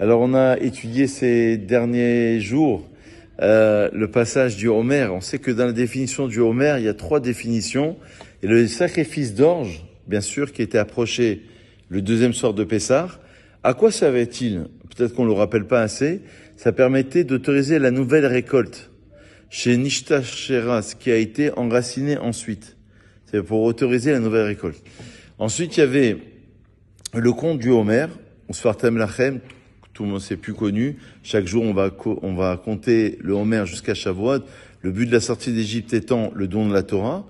Alors on a étudié ces derniers jours le passage du Homer. On sait que dans la définition du Homer, il y a 3 définitions. Et le sacrifice d'orge, bien sûr, qui était approché le deuxième soir de Pessah, à quoi servait-il? Peut-être qu'on ne le rappelle pas assez. Ça permettait d'autoriser la nouvelle récolte chez Nishtashera, qui a été enraciné ensuite. C'est pour autoriser la nouvelle récolte. Ensuite, il y avait le conte du Homer, Sfartem Lachem, tout le monde c'est plus connu. Chaque jour, on va compter le Homer jusqu'à Shavuot. Le but de la sortie d'Égypte étant le don de la Torah.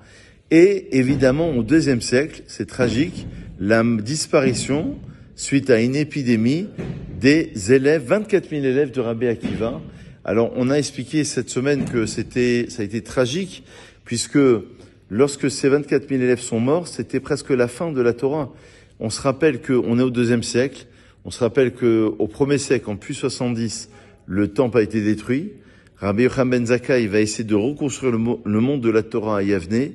Et évidemment, au IIe siècle, c'est tragique, la disparition, suite à une épidémie, des élèves, 24 000 élèves de Rabbi Akiva. Alors, on a expliqué cette semaine que ça a été tragique, puisque lorsque ces 24 000 élèves sont morts, c'était presque la fin de la Torah. On se rappelle qu'on est au IIe siècle. On se rappelle qu'au 1er siècle, en plus 70, le temple a été détruit. Rabbi Yochanan ben Zakkai va essayer de reconstruire le monde de la Torah à Yavne.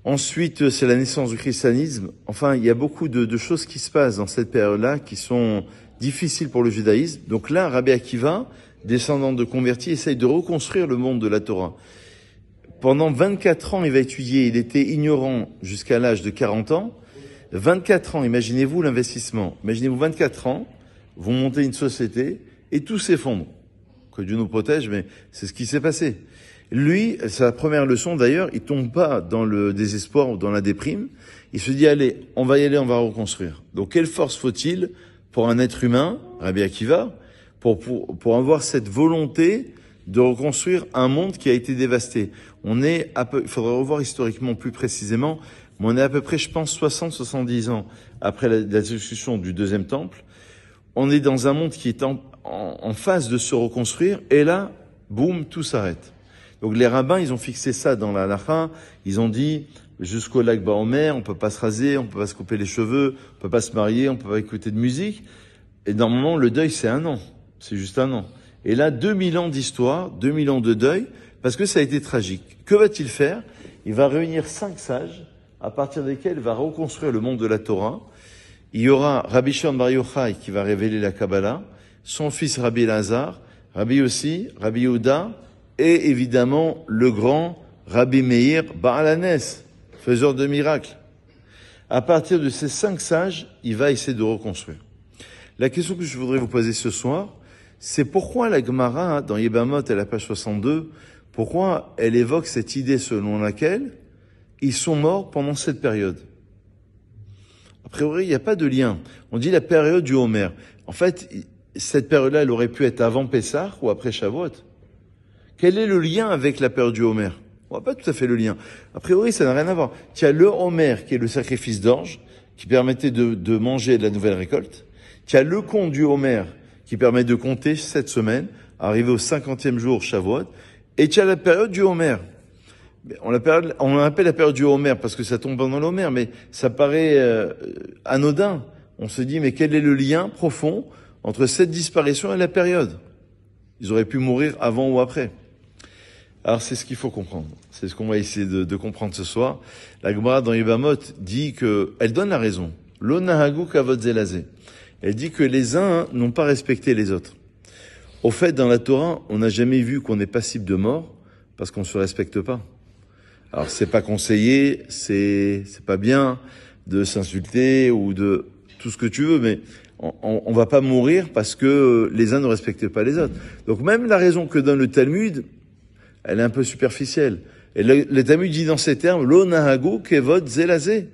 Ensuite, c'est la naissance du christianisme. Enfin, il y a beaucoup de choses qui se passent dans cette période-là qui sont difficiles pour le judaïsme. Donc là, Rabbi Akiva, descendant de convertis, essaye de reconstruire le monde de la Torah. Pendant 24 ans, il va étudier. Il était ignorant jusqu'à l'âge de 40 ans. 24 ans, imaginez-vous l'investissement. Imaginez-vous 24 ans, vous montez une société et tout s'effondre. Que Dieu nous protège, mais c'est ce qui s'est passé. Lui, sa première leçon d'ailleurs, il tombe pas dans le désespoir ou dans la déprime. Il se dit, allez, on va y aller, on va reconstruire. Donc, quelle force faut-il pour un être humain, Rabbi Akiva, pour avoir cette volonté de reconstruire un monde qui a été dévasté? Il faudrait revoir historiquement plus précisément, mais on est à peu près, je pense, 60-70 ans après la destruction du deuxième temple. On est dans un monde qui est en phase de se reconstruire, et là, boum, tout s'arrête. Donc les rabbins, ils ont fixé ça dans la halakha. Ils ont dit, jusqu'au lac Baomer, on peut pas se raser, on peut pas se couper les cheveux, on peut pas se marier, on peut pas écouter de musique. Et normalement, le deuil, c'est 1 an. C'est juste 1 an. Et là, 2000 ans d'histoire, 2000 ans de deuil, parce que ça a été tragique. Que va-t-il faire? Il va réunir 5 sages, à partir desquels il va reconstruire le monde de la Torah. Il y aura Rabbi Shimon Bar Yochai qui va révéler la Kabbalah, son fils Rabbi Elazar, Rabbi Yossi, Rabbi Yehuda, et évidemment le grand Rabbi Meir Baal Hanes, faiseur de miracles. À partir de ces 5 sages, il va essayer de reconstruire. La question que je voudrais vous poser ce soir, c'est pourquoi la Gemara, dans Yebamot à la page 62, pourquoi elle évoque cette idée selon laquelle ils sont morts pendant cette période. A priori, il n'y a pas de lien. On dit la période du Homer. En fait, cette période-là, elle aurait pu être avant Pessah ou après Shavuot. Quel est le lien avec la période du Homer? On voit pas tout à fait le lien. A priori, ça n'a rien à voir. Il y a le Homer, qui est le sacrifice d'orge, qui permettait de manger de la nouvelle récolte. Il y a le conte du Homer, qui permet de compter 7 semaines, arriver au 50e jour Shavuot. Et il y a la période du Homer. On l'appelle la période du Homer parce que ça tombe pendant l'Homer, mais ça paraît anodin. On se dit, mais quel est le lien profond entre cette disparition et la période? Ils auraient pu mourir avant ou après. Alors c'est ce qu'il faut comprendre. C'est ce qu'on va essayer de comprendre ce soir. La Gemara dans Yebamot dit elle donne la raison. Lo nahagu kavod zelazé. Elle dit que les uns n'ont pas respecté les autres. Au fait, dans la Torah, on n'a jamais vu qu'on est passible de mort parce qu'on se respecte pas. Alors c'est pas conseillé, c'est pas bien de s'insulter ou de tout ce que tu veux, mais on va pas mourir parce que les uns ne respectent pas les autres. Donc même la raison que donne le Talmud, elle est un peu superficielle. Et le Talmud dit dans ces termes, lo nahagu kevod zelazé.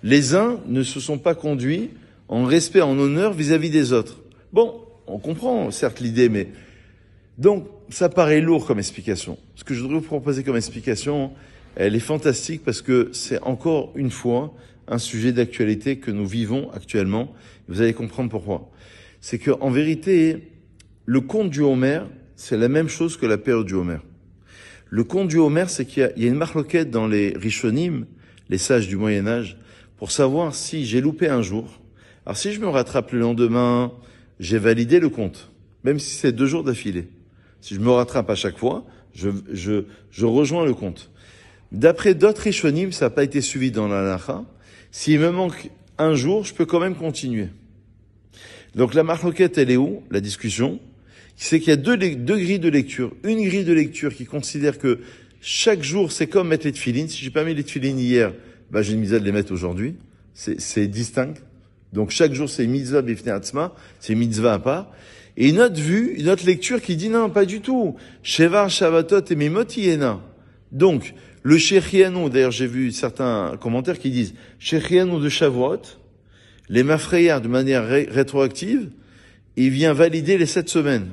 Les uns ne se sont pas conduits en respect, en honneur vis-à-vis des autres. Bon, on comprend certes l'idée, mais donc ça paraît lourd comme explication. Ce que je voudrais vous proposer comme explication, elle est fantastique parce que c'est encore une fois un sujet d'actualité que nous vivons actuellement. Vous allez comprendre pourquoi. C'est que en vérité, le conte du Homer, c'est la même chose que la période du Homer. Le conte du Homer, c'est qu'il y a une marloquette dans les Rishonim, les sages du Moyen-Âge, pour savoir si j'ai loupé un jour. Alors si je me rattrape le lendemain, j'ai validé le conte, même si c'est 2 jours d'affilée. Si je me rattrape à chaque fois, je rejoins le conte. D'après d'autres Rishonim, ça n'a pas été suivi dans la halakha. S'il me manque un jour, je peux quand même continuer. Donc la marloquette, elle est où? La discussion. C'est qu'il y a deux grilles de lecture. Une grille de lecture qui considère que chaque jour, c'est comme mettre les tefilines. Si j'ai pas mis les tefilines hier, bah, j'ai une mitzvah de les mettre aujourd'hui. C'est distinct. Donc chaque jour, c'est mitzvah bifnei atzma. C'est mitzvah à part. Et une autre vue, une autre lecture qui dit non, pas du tout. Shevar, Shavatot et Mimot Yena. Donc, le Shechianu, d'ailleurs j'ai vu certains commentaires qui disent Shechianu de Shavuot, les Mafreya de manière rétroactive, il vient valider les 7 semaines.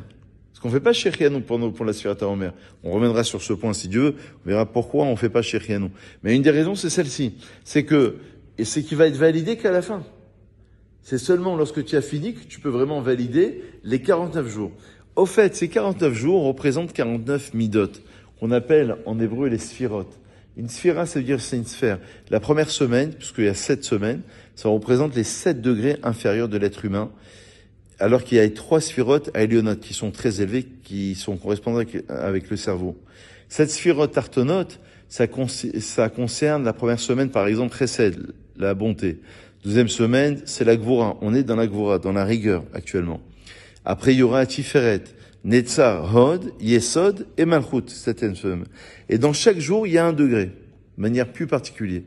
Parce qu'on fait pas Shechianu pour la Sfirat HaOmer. On reviendra sur ce point si Dieu veut, on verra pourquoi on fait pas Shechianu. Mais une des raisons c'est celle-ci, c'est qu'il va être validé qu'à la fin. C'est seulement lorsque tu as fini que tu peux vraiment valider les 49 jours. Au fait, ces 49 jours représentent 49 midot, qu'on appelle en hébreu les sphirot. Une sphira, ça veut dire c'est une sphère. La première semaine, puisqu'il y a 7 semaines, ça représente les 7 degrés inférieurs de l'être humain, alors qu'il y a 3 sphirotes à Elionot qui sont très élevés, qui sont correspondants avec le cerveau. Cette sphirote tartonote, ça concerne la première semaine, par exemple, Chesed, la bonté. Deuxième semaine, c'est la Gvura. On est dans la Gvura, dans la rigueur, actuellement. Après, il y aura Tiferet, Netzar, Hod, Yesod et Malchut, septième semaine. Et dans chaque jour, il y a un degré, de manière plus particulière.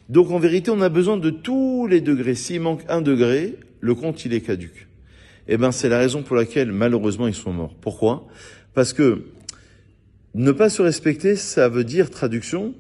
Donc, en vérité, on a besoin de tous les degrés. S'il manque un degré, le compte, il est caduc. Eh ben, c'est la raison pour laquelle, malheureusement, ils sont morts. Pourquoi? Parce que ne pas se respecter, ça veut dire, traduction,